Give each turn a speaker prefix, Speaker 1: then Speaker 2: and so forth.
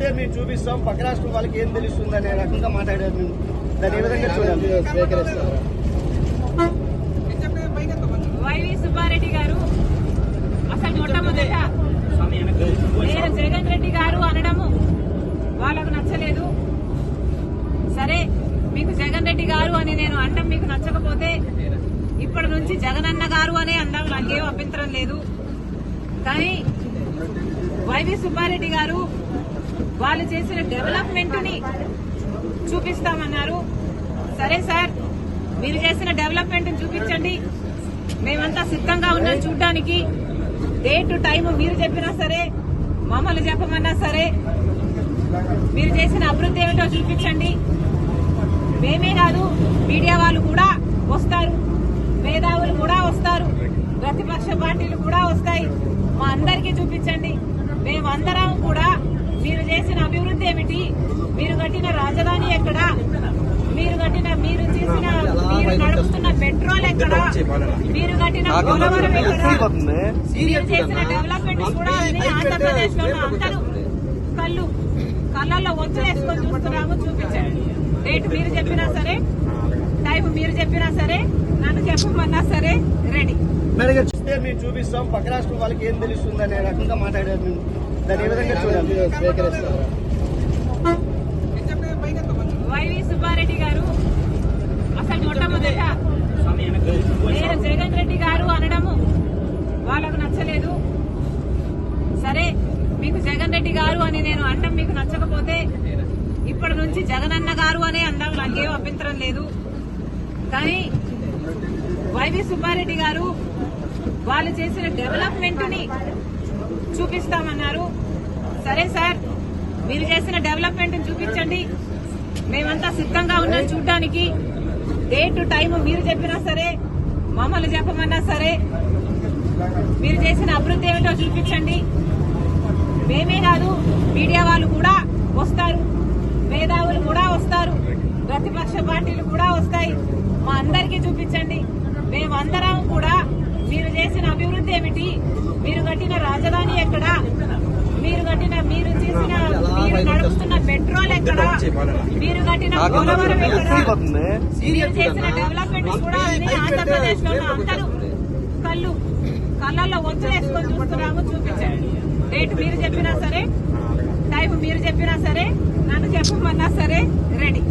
Speaker 1: చూస్తే మేము చూపిస్తాం, పక్క రాష్ట్రం వాళ్ళకి ఏం తెలుస్తుంది అనే రకంగా మాట్లాడారు. మేము దాన్ని ఏ విధంగా చూడాలి? స్వీకరిస్తారు.
Speaker 2: వైవి సుబ్బారెడ్డి గారు అసలు మొట్టమొదట నేను జగన్ రెడ్డి గారు అనడము వాళ్ళకు నచ్చలేదు. సరే, మీకు జగన్ రెడ్డి గారు అని నేను అనడం మీకు నచ్చకపోతే ఇప్పటి నుంచి జగనన్న గారు అనే అందాం, నాకేం అభ్యంతరం లేదు. కానీ వైవి సుబ్బారెడ్డి గారు వాళ్ళు చేసిన డెవలప్మెంట్ ని చూపిస్తామన్నారు. సరే సార్, మీరు చేసిన డెవలప్మెంట్ చూపించండి, మేమంతా సిద్ధంగా ఉన్నాం చూడ్డానికి. డేట్ టైం మీరు చెప్పినా సరే, మమ్మల్ని చెప్పమన్నా సరే, మీరు చేసిన అభివృద్ధి ఏమిటో చూపించండి. మేమే కాదు, మీడియా వాళ్ళు కూడా వస్తారు, మేధావులు కూడా వస్తారు, ప్రతిపక్ష పార్టీలు కూడా వస్తాయి. మా అందరికీ చూపించండి. మేమందరం కూడా మీరు చేసిన అభివృద్ధి ఏమిటి, మీరు కట్టిన రాజధాని ఎక్కడ, మీరు నడుపుతున్న పెట్రోల్ ఎక్కడ, మీరు కట్టిన పోలవరం ఎక్కడ, మీరు చేసిన డెవలప్మెంట్ కూడా ఆంధ్రప్రదేశ్ లో అందరూ కళ్ళల్లో ఒత్తులేసుకొని చూస్తున్నాము. చూపించండి. డేట్ మీరు చెప్పినా సరే, టైం మీరు చెప్పినా సరే, నన్ను చెప్పమన్నా సరే రెడీ.
Speaker 1: చూస్తే మేము చూపిస్తాం, పక్క రాష్ట్రం వాళ్ళకి ఏం తెలుస్తుంది అనే రకంగా మాట్లాడారు. మేము దాన్ని ఏ విధంగా చూడాలి? స్వీకరిస్తారు.
Speaker 2: వైవి సుబ్బారెడ్డి గారు అసలు మొట్టమొదట నేను జగన్ రెడ్డి గారు అనడము వాళ్ళకు నచ్చలేదు. సరే, మీకు జగన్ రెడ్డి గారు అని నేను అనడం మీకు నచ్చకపోతే ఇప్పటి నుంచి జగనన్న గారు అనే అందాం, నాకేం అభ్యంతరం లేదు. కానీ వైవి సుబ్బారెడ్డి గారు వాళ్ళు చేసిన డెవలప్మెంట్ ని చూపిస్తామన్నారు. సరే సార్, మీరు చేసిన డెవలప్మెంట్ చూపించండి, మేమంతా సిద్ధంగా ఉన్నాం చూడ్డానికి. డేట్ టైం మీరు చెప్పినా సరే, మమ్మల్ని చెప్పమన్నా సరే, మీరు చేసిన అభివృద్ధి ఏమిటో చూపించండి. మేమే కాదు, మీడియా వాళ్ళు కూడా వస్తారు, మేధావులు కూడా వస్తారు, ప్రతిపక్ష పార్టీలు కూడా వస్తాయి. మా అందరికీ చూపించండి. మేమందరం కూడా మీరు చేసిన అభివృద్ధి ఏమిటి, మీరు కట్టిన రాజధాని ఎక్కడ, మీరు నడుపుతున్న పెట్రోల్ ఎక్కడ, మీరు కట్టిన పోలవరం ఎక్కడ, మీరు చేసిన డెవలప్మెంట్ కూడా ఆంధ్రప్రదేశ్ లో అందరూ కళ్ళల్లో ఒత్తులేసుకొని చూస్తున్నాము. చూపించండి. డేట్ మీరు చెప్పినా సరే, టైం మీరు చెప్పినా సరే, నన్ను చెప్పమన్నా సరే రెడీ.